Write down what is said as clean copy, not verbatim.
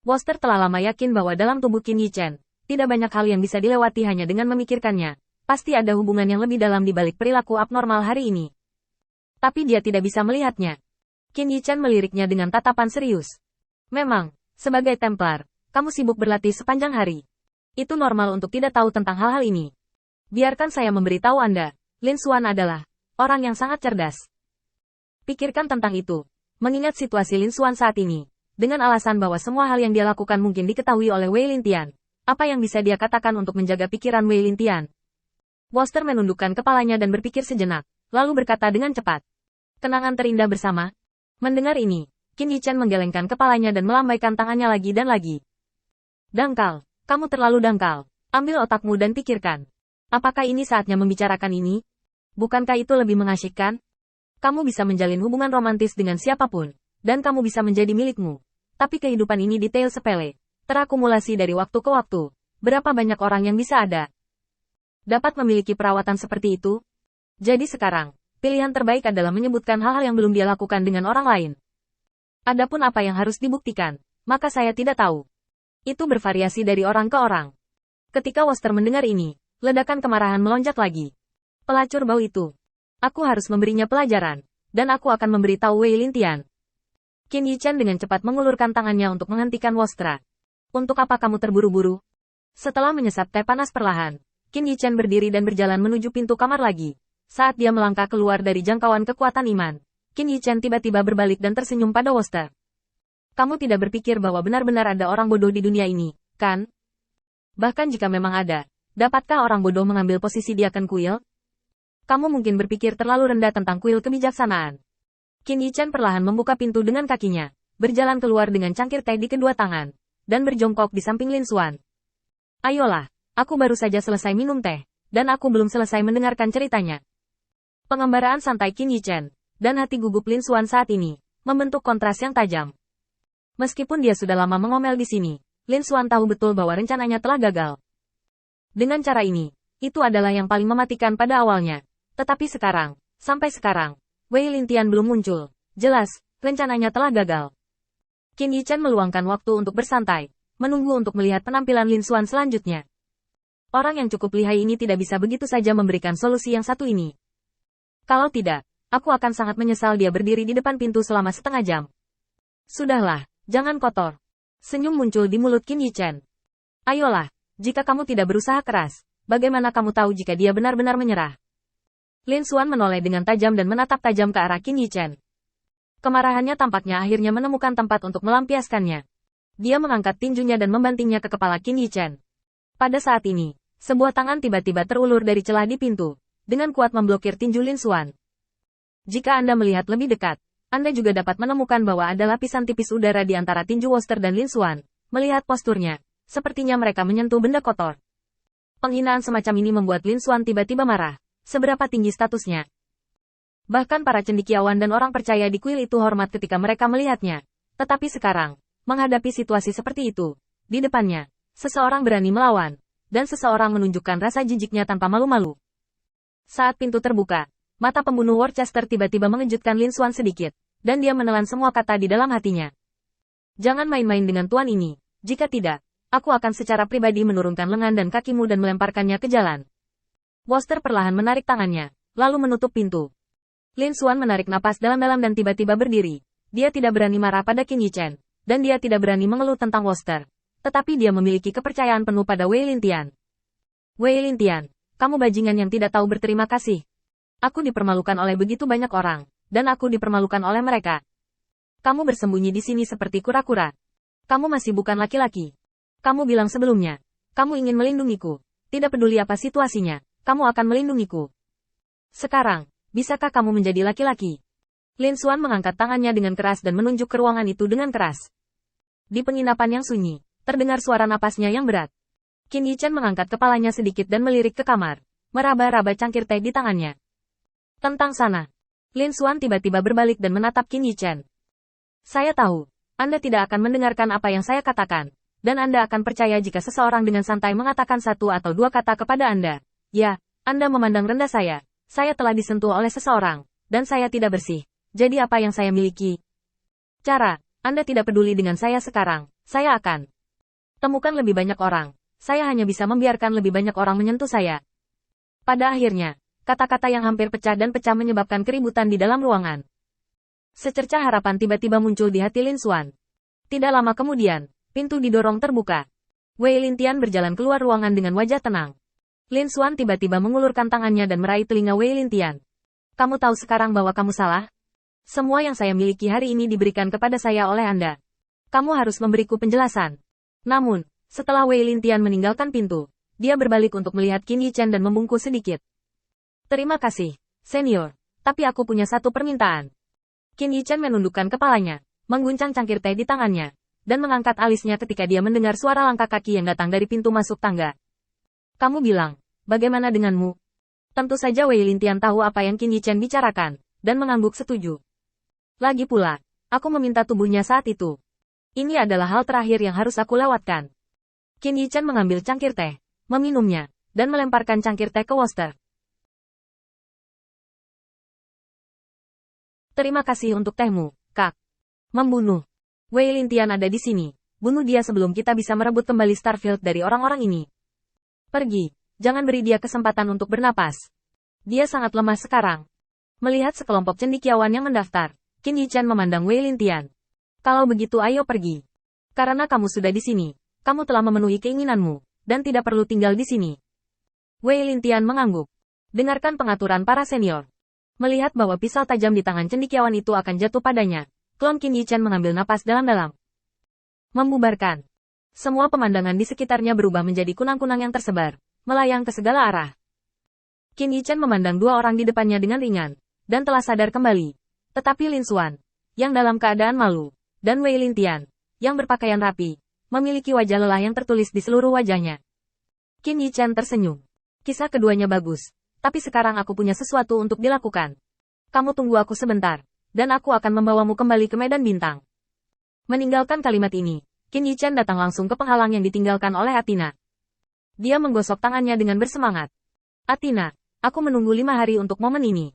Woster telah lama yakin bahwa dalam tubuh Qin Yichen, tidak banyak hal yang bisa dilewati hanya dengan memikirkannya. Pasti ada hubungan yang lebih dalam di balik perilaku abnormal hari ini. Tapi dia tidak bisa melihatnya. Qin Yichen meliriknya dengan tatapan serius. Memang, sebagai Templar, kamu sibuk berlatih sepanjang hari. Itu normal untuk tidak tahu tentang hal-hal ini. Biarkan saya memberitahu Anda, Lin Xuan adalah orang yang sangat cerdas. Pikirkan tentang itu. Mengingat situasi Lin Xuan saat ini, dengan alasan bahwa semua hal yang dia lakukan mungkin diketahui oleh Wei Lintian, apa yang bisa dia katakan untuk menjaga pikiran Wei Lintian? Woster menundukkan kepalanya dan berpikir sejenak, lalu berkata dengan cepat. Kenangan terindah bersama. Mendengar ini, Qin Yichen menggelengkan kepalanya dan melambaikan tangannya lagi dan lagi. Dangkal, kamu terlalu dangkal. Ambil otakmu dan pikirkan. Apakah ini saatnya membicarakan ini? Bukankah itu lebih mengasyikkan? Kamu bisa menjalin hubungan romantis dengan siapapun, dan kamu bisa menjadi milikmu. Tapi kehidupan ini detail sepele, terakumulasi dari waktu ke waktu. Berapa banyak orang yang bisa ada? Dapat memiliki perawatan seperti itu? Jadi sekarang, pilihan terbaik adalah menyebutkan hal-hal yang belum dia lakukan dengan orang lain. Adapun apa yang harus dibuktikan, maka saya tidak tahu. Itu bervariasi dari orang ke orang. Ketika Woster mendengar ini, ledakan kemarahan melonjak lagi. Pelacur bau itu. Aku harus memberinya pelajaran, dan aku akan memberitahu Wei Lintian. Qin Yichen dengan cepat mengulurkan tangannya untuk menghentikan Wostra. Untuk apa kamu terburu-buru? Setelah menyesap teh panas perlahan, Qin Yichen berdiri dan berjalan menuju pintu kamar lagi. Saat dia melangkah keluar dari jangkauan kekuatan iman, Qin Yichen tiba-tiba berbalik dan tersenyum pada Woster. Kamu tidak berpikir bahwa benar-benar ada orang bodoh di dunia ini, kan? Bahkan jika memang ada, dapatkah orang bodoh mengambil posisi di akan kuil? Kamu mungkin berpikir terlalu rendah tentang kuil kebijaksanaan. Qin Yichen perlahan membuka pintu dengan kakinya, berjalan keluar dengan cangkir teh di kedua tangan, dan berjongkok di samping Lin Xuan. Ayolah, aku baru saja selesai minum teh, dan aku belum selesai mendengarkan ceritanya. Pengembaraan santai Qin Yichen, dan hati gugup Lin Xuan saat ini, membentuk kontras yang tajam. Meskipun dia sudah lama mengomel di sini, Lin Xuan tahu betul bahwa rencananya telah gagal. Dengan cara ini, itu adalah yang paling mematikan pada awalnya. Tetapi sekarang, sampai sekarang, Wei Lintian belum muncul. Jelas, rencananya telah gagal. Qin Yichen meluangkan waktu untuk bersantai, menunggu untuk melihat penampilan Lin Xuan selanjutnya. Orang yang cukup lihai ini tidak bisa begitu saja memberikan solusi yang satu ini. Kalau tidak, aku akan sangat menyesal dia berdiri di depan pintu selama setengah jam. Sudahlah, jangan kotor. Senyum muncul di mulut Qin Yichen. Ayolah, jika kamu tidak berusaha keras, bagaimana kamu tahu jika dia benar-benar menyerah? Lin Xuan menoleh dengan tajam dan menatap tajam ke arah Qin Yichen. Kemarahannya tampaknya akhirnya menemukan tempat untuk melampiaskannya. Dia mengangkat tinjunya dan membantingnya ke kepala Qin Yichen. Pada saat ini, sebuah tangan tiba-tiba terulur dari celah di pintu, dengan kuat memblokir tinju Lin Xuan. Jika Anda melihat lebih dekat, Anda juga dapat menemukan bahwa ada lapisan tipis udara di antara tinju Woster dan Lin Xuan. Melihat posturnya, sepertinya mereka menyentuh benda kotor. Penghinaan semacam ini membuat Lin Xuan tiba-tiba marah. Seberapa tinggi statusnya? Bahkan para cendekiawan dan orang percaya di kuil itu hormat ketika mereka melihatnya. Tetapi sekarang, menghadapi situasi seperti itu, di depannya, seseorang berani melawan, dan seseorang menunjukkan rasa jijiknya tanpa malu-malu. Saat pintu terbuka, mata pembunuh Worcester tiba-tiba mengejutkan Lin Xuan sedikit, dan dia menelan semua kata di dalam hatinya. Jangan main-main dengan tuan ini, jika tidak, aku akan secara pribadi menurunkan lengan dan kakimu dan melemparkannya ke jalan. Woster perlahan menarik tangannya, lalu menutup pintu. Lin Xuan menarik napas dalam-dalam dan tiba-tiba berdiri. Dia tidak berani marah pada Qin Yichen, dan dia tidak berani mengeluh tentang Woster. Tetapi dia memiliki kepercayaan penuh pada Wei Lintian. Wei Lintian, kamu bajingan yang tidak tahu berterima kasih. Aku dipermalukan oleh begitu banyak orang, dan aku dipermalukan oleh mereka. Kamu bersembunyi di sini seperti kura-kura. Kamu masih bukan laki-laki. Kamu bilang sebelumnya, kamu ingin melindungiku. Tidak peduli apa situasinya. Kamu akan melindungiku. Sekarang, bisakah kamu menjadi laki-laki? Lin Xuan mengangkat tangannya dengan keras dan menunjuk ke ruangan itu dengan keras. Di penginapan yang sunyi, terdengar suara napasnya yang berat. Qin Yichen mengangkat kepalanya sedikit dan melirik ke kamar, meraba-raba cangkir teh di tangannya. Tentang sana. Lin Xuan tiba-tiba berbalik dan menatap Qin Yichen. Saya tahu, Anda tidak akan mendengarkan apa yang saya katakan, dan Anda akan percaya jika seseorang dengan santai mengatakan satu atau dua kata kepada Anda. Ya, Anda memandang rendah saya. Saya telah disentuh oleh seseorang, dan saya tidak bersih. Jadi apa yang saya miliki? Cara, Anda tidak peduli dengan saya sekarang. Saya akan temukan lebih banyak orang. Saya hanya bisa membiarkan lebih banyak orang menyentuh saya. Pada akhirnya, kata-kata yang hampir pecah dan pecah menyebabkan keributan di dalam ruangan. Secercah harapan tiba-tiba muncul di hati Lin Xuan. Tidak lama kemudian, pintu didorong terbuka. Wei Lintian berjalan keluar ruangan dengan wajah tenang. Lin Xuan tiba-tiba mengulurkan tangannya dan meraih telinga Wei Lintian. Kamu tahu sekarang bahwa kamu salah? Semua yang saya miliki hari ini diberikan kepada saya oleh Anda. Kamu harus memberiku penjelasan. Namun, setelah Wei Lintian meninggalkan pintu, dia berbalik untuk melihat Qin Yichen dan membungkuk sedikit. Terima kasih, senior. Tapi aku punya satu permintaan. Qin Yichen menundukkan kepalanya, mengguncang cangkir teh di tangannya, dan mengangkat alisnya ketika dia mendengar suara langkah kaki yang datang dari pintu masuk tangga. Kamu bilang, bagaimana denganmu? Tentu saja Wei Lintian tahu apa yang Qin Yichen bicarakan, dan mengangguk setuju. Lagi pula, aku meminta tubuhnya saat itu. Ini adalah hal terakhir yang harus aku lewatkan. Qin Yichen mengambil cangkir teh, meminumnya, dan melemparkan cangkir teh ke Woster. Terima kasih untuk tehmu, Kak. Membunuh. Wei Lintian ada di sini. Bunuh dia sebelum kita bisa merebut kembali Starfield dari orang-orang ini. Pergi. Jangan beri dia kesempatan untuk bernapas. Dia sangat lemah sekarang. Melihat sekelompok cendekiawan yang mendaftar, Qin Yichen memandang Wei Lintian. Kalau begitu ayo pergi. Karena kamu sudah di sini, kamu telah memenuhi keinginanmu, dan tidak perlu tinggal di sini. Wei Lintian mengangguk. Dengarkan pengaturan para senior. Melihat bahwa pisau tajam di tangan cendekiawan itu akan jatuh padanya, klon Qin Yichen mengambil napas dalam-dalam. Membubarkan. Semua pemandangan di sekitarnya berubah menjadi kunang-kunang yang tersebar, melayang ke segala arah. Qin Yichen memandang dua orang di depannya dengan ringan, dan telah sadar kembali. Tetapi Lin Xuan, yang dalam keadaan malu, dan Wei Lintian, yang berpakaian rapi, memiliki wajah lelah yang tertulis di seluruh wajahnya. Qin Yichen tersenyum. Kisah keduanya bagus, tapi sekarang aku punya sesuatu untuk dilakukan. Kamu tunggu aku sebentar, dan aku akan membawamu kembali ke medan bintang. Meninggalkan kalimat ini, Qin Yichen datang langsung ke penghalang yang ditinggalkan oleh Athena. Dia menggosok tangannya dengan bersemangat. Athena, aku menunggu 5 hari untuk momen ini.